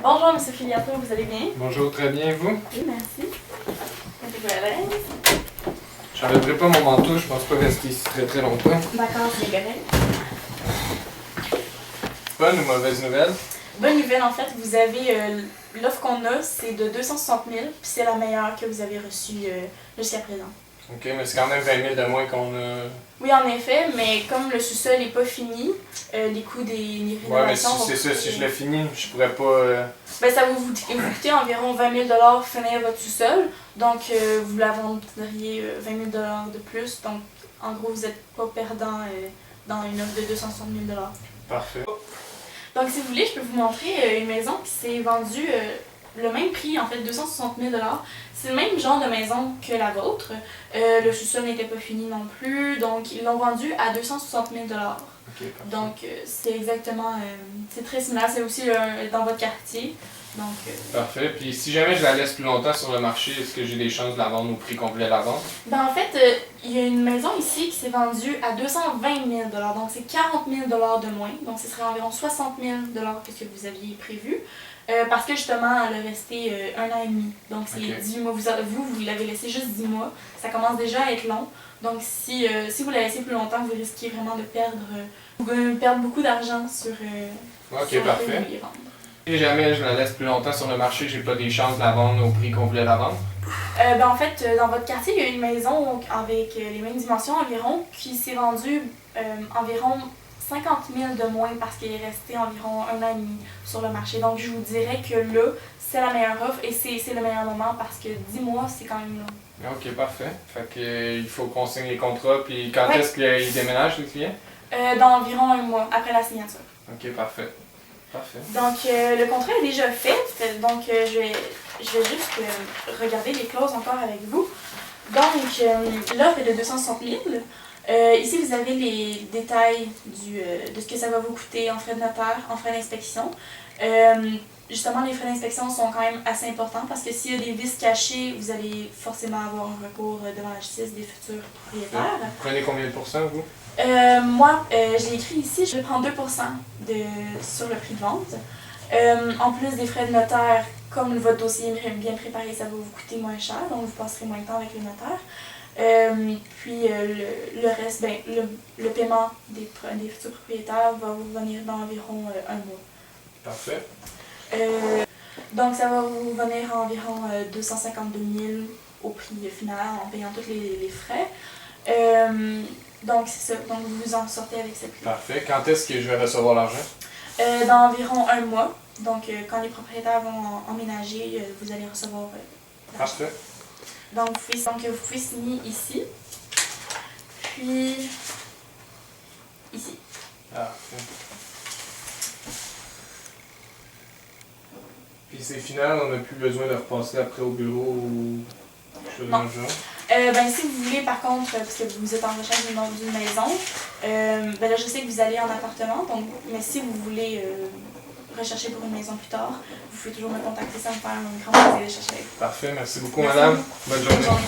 Bonjour, M. Filiato, vous allez bien? Bonjour, très bien, vous? Oui, merci. Mettez-vous à l'aise. Je n'enlèverai pas mon manteau, je pense pas rester ici très longtemps. D'accord, c'est correct. Bonne ou mauvaise nouvelle? Bonne nouvelle, en fait, vous avez l'offre qu'on a, c'est de 260 000, puis c'est la meilleure que vous avez reçue jusqu'à présent. Ok, mais c'est quand même 20 000 de moins qu'on a. Oui, en effet, mais comme le sous-sol n'est pas fini, les coûts des rénovations... Ouais, mais si c'est ça, si je l'ai fini, je pourrais pas. Ben, ça va vous coûter environ 20 000 finir votre sous-sol, donc vous la vendriez 20 000 de plus, donc en gros, vous n'êtes pas perdant dans une offre de 260 000 Parfait. Donc, si vous voulez, je peux vous montrer une maison qui s'est vendue le même prix, en fait, 260 000 C'est le même genre de maison que la vôtre. Le sous-sol n'était pas fini non plus, donc ils l'ont vendu à 260 000 Okay, donc, c'est exactement, c'est très similaire, c'est aussi dans votre quartier. Donc, parfait. Puis si jamais je la laisse plus longtemps sur le marché, est-ce que j'ai des chances de la vendre au prix complet de la vente? Ben, en fait, il y a une maison ici qui s'est vendue à 220 000 donc c'est 40 000 de moins. Donc, ce serait environ 60 000 que ce que vous aviez prévu. Parce que justement, elle est restée 1 an et demi. Donc, c'est 10 mois. Vous l'avez laissé juste 10 mois. Ça commence déjà à être long. Donc, si vous la laissez plus longtemps, vous risquez vraiment de perdre beaucoup d'argent sur Ok, parfait. Si jamais je la laisse plus longtemps sur le marché, j'ai pas des chances de la vendre au prix complet de la vente? Ben, en fait, dans votre quartier, il y a une maison avec les mêmes dimensions environ qui s'est vendue environ 50 000 de moins parce qu'elle est restée environ 1 an et demi sur le marché. Donc, je vous dirais que là, c'est la meilleure offre et c'est le meilleur moment parce que 10 mois, c'est quand même long. Ok, parfait. Fait que il faut qu'on signe les contrats. Puis quand est-ce qu'il déménage, le client? Dans environ 1 mois après la signature. Ok, parfait. Parfait. Donc, le contrat est déjà fait. Donc, je vais juste regarder les clauses encore avec vous. Donc, l'offre est de 260 000. Ici, vous avez les détails de ce que ça va vous coûter en frais de notaire, en frais d'inspection. Justement, les frais d'inspection sont quand même assez importants parce que s'il y a des vices cachés, vous allez forcément avoir un recours devant la justice des futurs propriétaires. Vous prenez combien de pourcents, vous? Moi, j'ai écrit ici, je vais prendre 2% sur le prix de vente. En plus des frais de notaire, comme votre dossier est bien préparé, ça va vous coûter moins cher, donc vous passerez moins de temps avec le notaire. Puis le reste, ben, le paiement des futurs propriétaires va vous venir d'environ 1 mois. Parfait. Donc ça va vous venir à environ 252 000 au prix final en payant tous les frais. Donc c'est ça, donc vous vous en sortez avec cette prix. Parfait. Quand est-ce que je vais recevoir l'argent? Dans environ 1 mois. Donc quand les propriétaires vont emménager, vous allez recevoir l'argent. Parfait. Donc vous pouvez signer ici, puis ici. Parfait. Puis c'est final, on n'a plus besoin de repasser après au bureau ou quelque chose dans le genre? Ben, si vous voulez, par contre, parce que vous êtes en recherche d'une maison, ben là, je sais que vous allez en appartement, donc, mais si vous voulez rechercher pour une maison plus tard, vous pouvez toujours me contacter, ça me faire un grand plaisir de chercher. Parfait, merci beaucoup, Merci madame. beaucoup. Bonne journée.